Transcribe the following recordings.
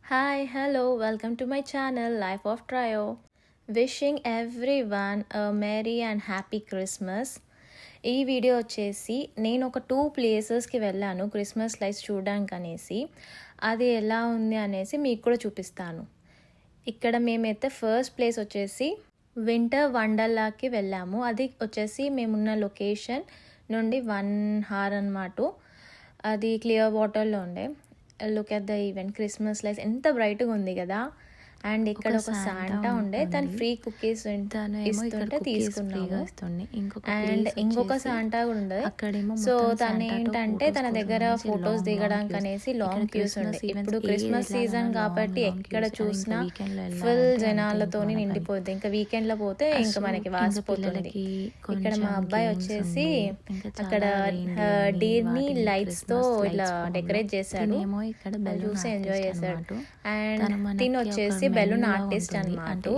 Hi, hello, welcome to my channel Life of Trio. Wishing everyone a merry and happy Christmas. ఈ video వచ్చేసి నేను ఒక 2 ప్లేసెస్కి వెళ్ళాను క్రిస్మస్ లైట్స్ చూడడానికి అనేసి. అది ఎలా ఉంది అనేసి మీకు కూడా చూపిస్తాను. ఇక్కడ మేమైతే ఫస్ట్ ప్లేస్ వచ్చేసి వింటర్ వండర్లాకి వెళ్ళాము. అది వచ్చేసి మేమున్న లొకేషన్ నుండి 1 hour అన్నమాట. అది క్లియర్ వాటర్లో ఉండే. Look at the event Christmas lights ఎంత బ్రైట్గా ఉంది కదా. అండ్ ఇక్కడ ఒక శాంటా ఉండే, తను ఫ్రీ కుకీస్ ఇస్తుంటే తీసుకున్నాము. అండ్ ఇంకొక శాంటా కూడా ఉండదు. సో తను ఏంటంటే తన దగ్గర ఫొటోస్ దిగడానికి అనేసి లాంగ్ క్యూస్ ఉండే. ఇప్పుడు క్రిస్మస్ సీజన్ కాబట్టి ఎక్కడ చూసినా ఫుల్ జనాలతోని నిండిపోద్ది. ఇంకా వీకెండ్ లో పోతే ఇంకా మనకి వాసిపోతుంది. ఇక్కడ మా అబ్బాయి వచ్చేసి అక్కడ డీర్ని లైట్స్ తో ఇలా డెకరేట్ చేశాడు, చూసి ఎంజాయ్ చేశాడు. అండ్ తిని వచ్చేసి బెలూన్ ఆర్టిస్ట్ అన్నమాట.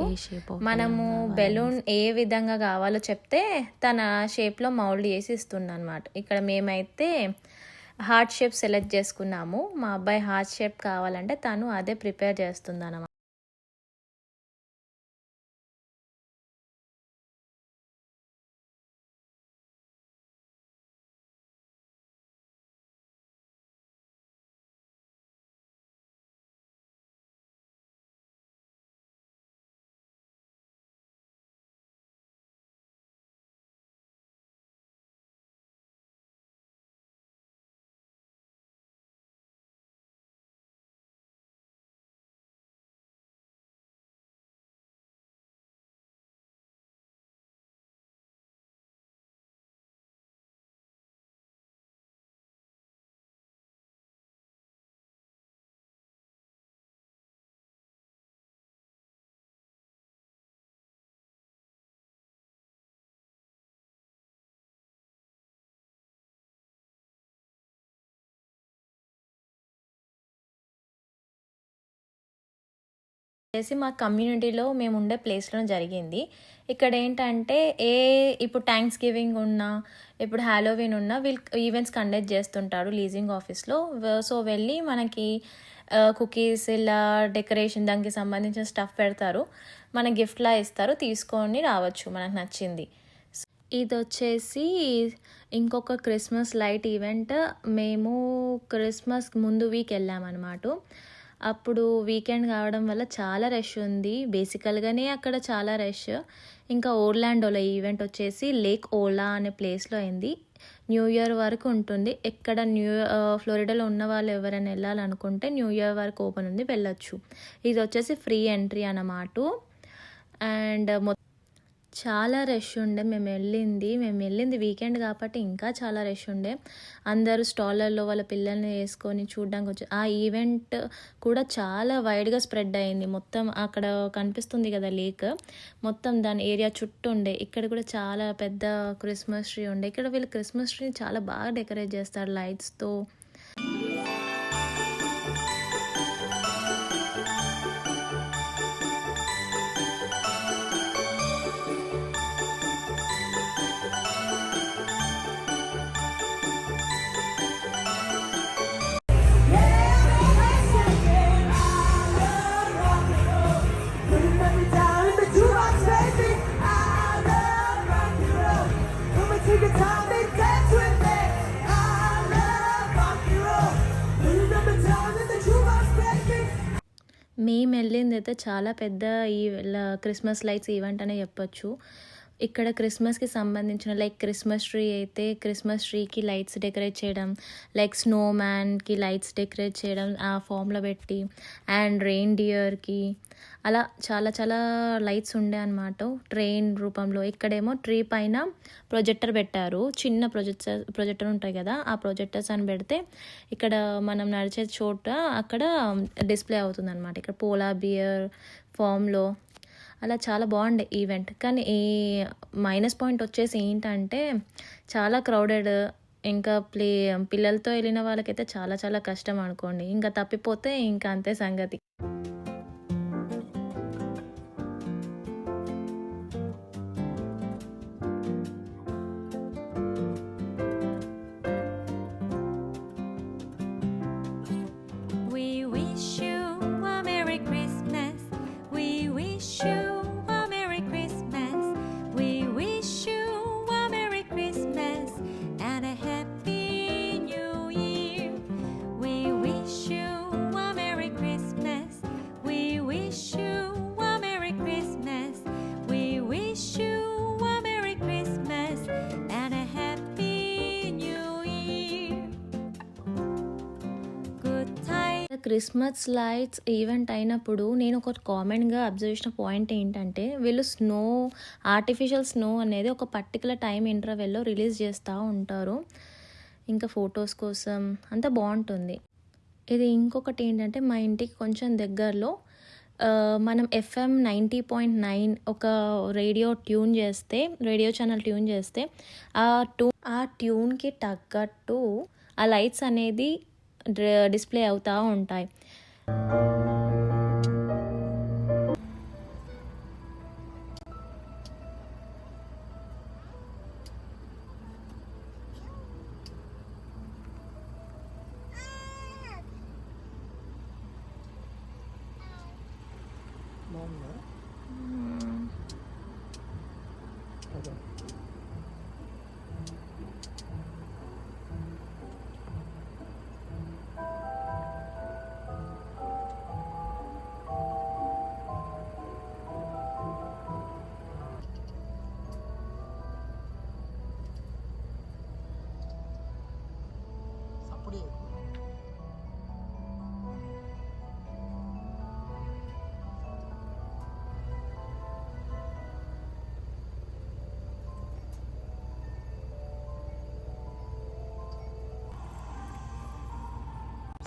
మనము బెలూన్ ఏ విధంగా కావాలో చెప్తే తన షేప్లో మౌల్డ్ చేసి ఇస్తుంది అనమాట. ఇక్కడ మేమైతే హార్ట్ షేప్ సెలెక్ట్ చేసుకున్నాము. మా అబ్బాయి హార్ట్ షేప్ కావాలంటే తను అదే ప్రిపేర్ చేస్తుంది అన్నమాట. చేసి మా కమ్యూనిటీలో మేము ఉండే ప్లేస్లో జరిగింది. ఇక్కడ ఏంటంటే ఇప్పుడు థ్యాంక్స్ గివింగ్ ఉన్నా, ఇప్పుడు హ్యాలోవిన్ ఉన్నా వీళ్ళు ఈవెంట్స్ కండక్ట్ చేస్తుంటారు లీజింగ్ ఆఫీస్లో. సో వెళ్ళి మనకి కుకీస్ ఇలా డెకరేషన్ దానికి సంబంధించిన స్టఫ్ పెడతారు, మన గిఫ్ట్లా ఇస్తారు, తీసుకొని రావచ్చు మనకు నచ్చింది. ఇది వచ్చేసి ఇంకొక క్రిస్మస్ లైట్ ఈవెంట్. మేము క్రిస్మస్ ముందు వీక్ వెళ్ళామన్నమాట. అప్పుడు వీకెండ్ కావడం వల్ల చాలా రష్ ఉంది. బేసికల్గానే అక్కడ చాలా రష్. ఇంకా ఓర్లాండోలో ఈవెంట్ వచ్చేసి లేక్ ఓలా అనే ప్లేస్లో అయింది. న్యూ ఇయర్ వరకు ఉంటుంది. ఎక్కడ ఫ్లోరిడాలో ఉన్న వాళ్ళు ఎవరైనా వెళ్ళాలనుకుంటే న్యూ ఇయర్ వరకు ఓపెన్ ఉంది, వెళ్ళొచ్చు. ఇది వచ్చేసి ఫ్రీ ఎంట్రీ అన్నమాట. అండ్ చాలా రష్ ఉండే. మేము వెళ్ళింది వీకెండ్ కాబట్టి ఇంకా చాలా రష్ ఉండే. అందరూ స్టాళ్ళల్లో వాళ్ళ పిల్లల్ని వేసుకొని చూడడానికి వచ్చి ఆ ఈవెంట్ కూడా చాలా వైడ్గా స్ప్రెడ్ అయింది. మొత్తం అక్కడ కనిపిస్తుంది కదా లేక్, మొత్తం దాని ఏరియా చుట్టూ ఉండే. ఇక్కడ కూడా చాలా పెద్ద క్రిస్మస్ ట్రీ ఉండే. ఇక్కడ వీళ్ళు క్రిస్మస్ ట్రీ చాలా బాగా డెకరేట్ చేస్తారు లైట్స్తో. మేము వెళ్ళింది అయితే చాలా పెద్ద ఈ క్రిస్మస్ లైట్స్ ఈవెంట్ అనే చెప్పొచ్చు. ఇక్కడ క్రిస్మస్కి సంబంధించిన లైక్ క్రిస్మస్ ట్రీ అయితే క్రిస్మస్ ట్రీకి లైట్స్ డెకరేట్ చేయడం, లైక్ స్నో మ్యాన్కి లైట్స్ డెకరేట్ చేయడం ఆ ఫామ్లో పెట్టి, అండ్ రెయిన్ డియర్కి అలా చాలా చాలా లైట్స్ ఉండే అనమాట ట్రైన్ రూపంలో. ఇక్కడేమో ట్రీ పైన ప్రొజెక్టర్ పెట్టారు, చిన్న ప్రొజెక్టర్ ఉంటాయి కదా, ఆ ప్రొజెక్టర్స్ అని పెడితే ఇక్కడ మనం నడిచే చోట అక్కడ డిస్ప్లే అవుతుంది అనమాట. ఇక్కడ పోలార్ బియర్ ఫామ్లో అలా చాలా బాగుండే ఈవెంట్. కానీ ఈ మైనస్ పాయింట్ వచ్చేసి ఏంటంటే చాలా క్రౌడెడ్. ఇంకా పిల్లలతో వెళ్ళిన వాళ్ళకైతే చాలా చాలా కష్టం అనుకోండి. ఇంకా తప్పిపోతే ఇంకా అంతే సంగతి. We wish you a Christmas lights event అయినప్పుడు నేను ఒక కామన్గా అబ్జర్వ్ చేసిన పాయింట్ ఏంటంటే వీళ్ళు ఆర్టిఫిషియల్ స్నో అనేది ఒక పర్టికులర్ టైం ఇంటర్వెల్లో రిలీజ్ చేస్తూ ఉంటారు. ఇంకా ఫొటోస్ కోసం అంతా బాగుంటుంది. ఇది ఇంకొకటి ఏంటంటే మా ఇంటికి కొంచెం దగ్గరలో మనం FM 90.9 ఒక రేడియో ఛానల్ ట్యూన్ చేస్తే ఆ ట్యూన్కి తగ్గట్టు ఆ లైట్స్ అనేది డిస్ప్లే అవుతూ ఉంటాయి.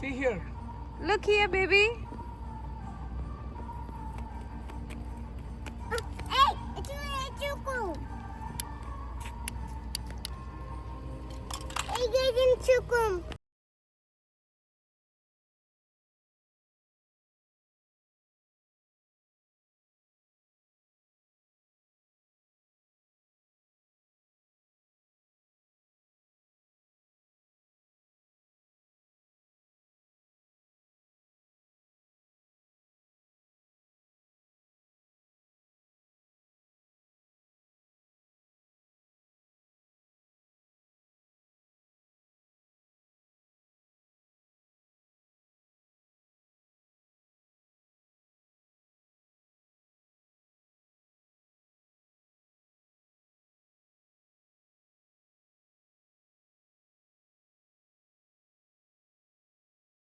See here. Look here, baby.